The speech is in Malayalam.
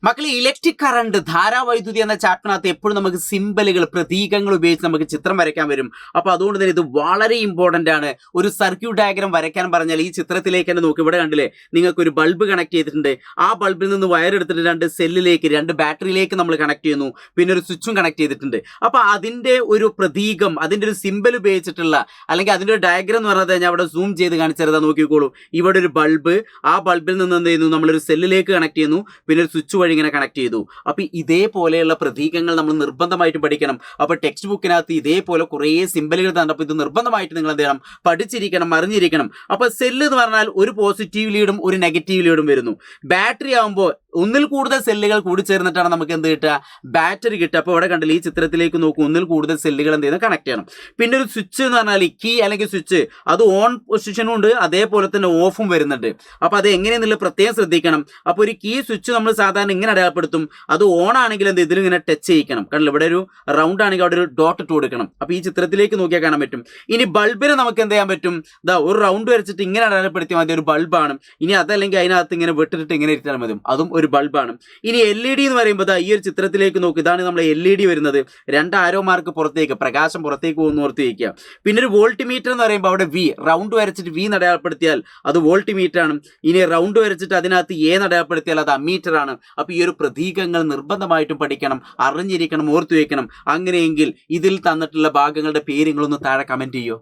മക്കളെ, ഇലക്ട്രിക് കറണ്ട്, ധാരാവൈദ്യുതി എന്ന ചാപ്റ്ററിനകത്ത് എപ്പോഴും നമുക്ക് സിമ്പലുകൾ, പ്രതീകങ്ങൾ ഉപയോഗിച്ച് നമുക്ക് ചിത്രം വരയ്ക്കാൻ വരും. അപ്പോൾ അതുകൊണ്ട് തന്നെ ഇത് വളരെ ഇമ്പോർട്ടൻ്റ് ആണ്. ഒരു സർക്യൂട്ട് ഡയഗ്രാം വരയ്ക്കാൻ പറഞ്ഞാൽ ഈ ചിത്രത്തിലേക്ക് തന്നെ നോക്കി. ഇവിടെ കണ്ടില്ലേ, നിങ്ങൾക്ക് ഒരു ബൾബ് കണക്ട് ചെയ്തിട്ടുണ്ട്. ആ ബൾബിൽ നിന്ന് വയർ എടുത്തിട്ട് രണ്ട് സെല്ലിലേക്ക്, രണ്ട് ബാറ്ററിയിലേക്ക് നമ്മൾ കണക്ട് ചെയ്യുന്നു. പിന്നെ ഒരു സ്വിച്ചും കണക്ട് ചെയ്തിട്ടുണ്ട്. അപ്പോൾ അതിൻ്റെ ഒരു പ്രതീകം, അതിൻ്റെ ഒരു സിമ്പൽ ഉപയോഗിച്ചിട്ടുള്ള, അല്ലെങ്കിൽ അതിൻ്റെ ഒരു ഡയഗ്രാം എന്ന് പറഞ്ഞാൽ ഞാൻ അവിടെ സൂം ചെയ്ത് കാണിച്ചത് നോക്കിക്കോളൂ. ഇവിടെ ഒരു ബൾബ്, ആ ബൾബിൽ നിന്ന് എന്ത് ചെയ്യുന്നു, നമ്മളൊരു സെല്ലിലേക്ക് കണക്ട് ചെയ്യുന്നു. പിന്നെ ഒരു സ്വിച്ച് ഇങ്ങനെ കണക്ട് ചെയ്തു. അപ്പോൾ ഇതേപോലെയുള്ള പ്രതീകങ്ങൾ നമ്മൾ നിർബന്ധമായിട്ട് പഠിക്കണം. അപ്പോൾ ടെക്സ്റ്റ് ബുക്കിനകത്ത് ഇതേപോലെ കുറേ സിമ്പലുകൾ തന്നപ്പോൾ ഇത് നിർബന്ധമായിട്ട് നിങ്ങൾ എന്ത് ചെയ്യണം, പഠിച്ചിരിക്കണം, അറിഞ്ഞിരിക്കണം. അപ്പോൾ സെല്ല് എന്ന് പറഞ്ഞാൽ ഒരു പോസിറ്റീവ് ലീഡും ഒരു നെഗറ്റീവ് ലീഡും വരുന്നു. ബാറ്ററി ആകുമ്പോൾ ഒന്നിൽ കൂടുതൽ സെല്ലുകൾ കൂടി ചേർന്നിട്ടാണ് നമുക്ക് എന്ത് കിട്ടുക, ബാറ്ററി കിട്ടുക. അപ്പോൾ ഇവിടെ കണ്ടില്ല, ഈ ചിത്രത്തിലേക്ക് നോക്കും, ഒന്നിൽ കൂടുതൽ സെല്ലുകൾ എന്ത് ചെയ്യുന്നത്, കണക്ട് ചെയ്യണം. പിന്നെ ഒരു സ്വിച്ച് എന്ന് പറഞ്ഞാൽ കീ അല്ലെങ്കിൽ സ്വിച്ച്, അത് ഓൺ പൊസിഷനും ഉണ്ട്, അതേപോലെ തന്നെ ഓഫും വരുന്നുണ്ട്. അപ്പോൾ അത് എങ്ങനെയെന്നുള്ള പ്രത്യേകം ശ്രദ്ധിക്കണം. അപ്പോൾ ഒരു കീ സ്വിച്ച് നമ്മൾ സാധാരണ ഇങ്ങനെ അടയാളപ്പെടുത്തും. അത് ഓൺ ആണെങ്കിൽ എന്ത് ഇതിലിങ്ങനെ ടച്ച് ചെയ്യിക്കണം. കണ്ടില്ല, ഇവിടെ ഒരു റൗണ്ട് ആണെങ്കിൽ അവിടെ ഒരു ഡോട്ട് ഇട്ട് കൊടുക്കണം. അപ്പോൾ ഈ ചിത്രത്തിലേക്ക് നോക്കിയാൽ കാണാൻ പറ്റും. ഇനി ബൾബിന് നമുക്ക് എന്ത് ചെയ്യാൻ പറ്റും, ഇതാ ഒരു റൗണ്ട് വരച്ചിട്ട് ഇങ്ങനെ അടയാളപ്പെടുത്തിയാൽ മതി, ഒരു ബൾബാണ്. ഇനി അതല്ലെങ്കിൽ അതിനകത്ത് ഇങ്ങനെ വെട്ടിട്ട് ഇങ്ങനെ ഇട്ടാൽ മതി, അതും ഒരു ബൾബാണ്. ഇനി LED എന്ന് പറയുമ്പോൾ ഈ ഒരു ചിത്രത്തിലേക്ക് നോക്കുക, ഇതാണ് നമ്മുടെ LED വരുന്നത്. രണ്ട് ആരോ മാർക്ക് പുറത്തേക്ക്, പ്രകാശം പുറത്തേക്ക് പോകുന്ന ഓർത്ത് വയ്ക്കുക. പിന്നെ ഒരു വോൾട്ട് മീറ്റർ എന്ന് പറയുമ്പോൾ അവിടെ V, റൗണ്ട് വരച്ചിട്ട് V അടയാളപ്പെടുത്തിയാൽ അത് വോൾട്ട് മീറ്റർ ആണ്. ഇനി റൗണ്ട് വരച്ചിട്ട് അതിനകത്ത് A അടയാളപ്പെടുത്തിയാൽ അത് അമ്മീറ്റർ ആണ്. അപ്പോൾ ഈ ഒരു പ്രതീകങ്ങൾ നിർബന്ധമായിട്ടും പഠിക്കണം, അറിഞ്ഞിരിക്കണം, ഓർത്തു വയ്ക്കണം. അങ്ങനെയെങ്കിൽ ഇതിൽ തന്നിട്ടുള്ള ഭാഗങ്ങളുടെ പേരുകളൊന്ന് താഴെ കമൻറ്റ് ചെയ്യൂ.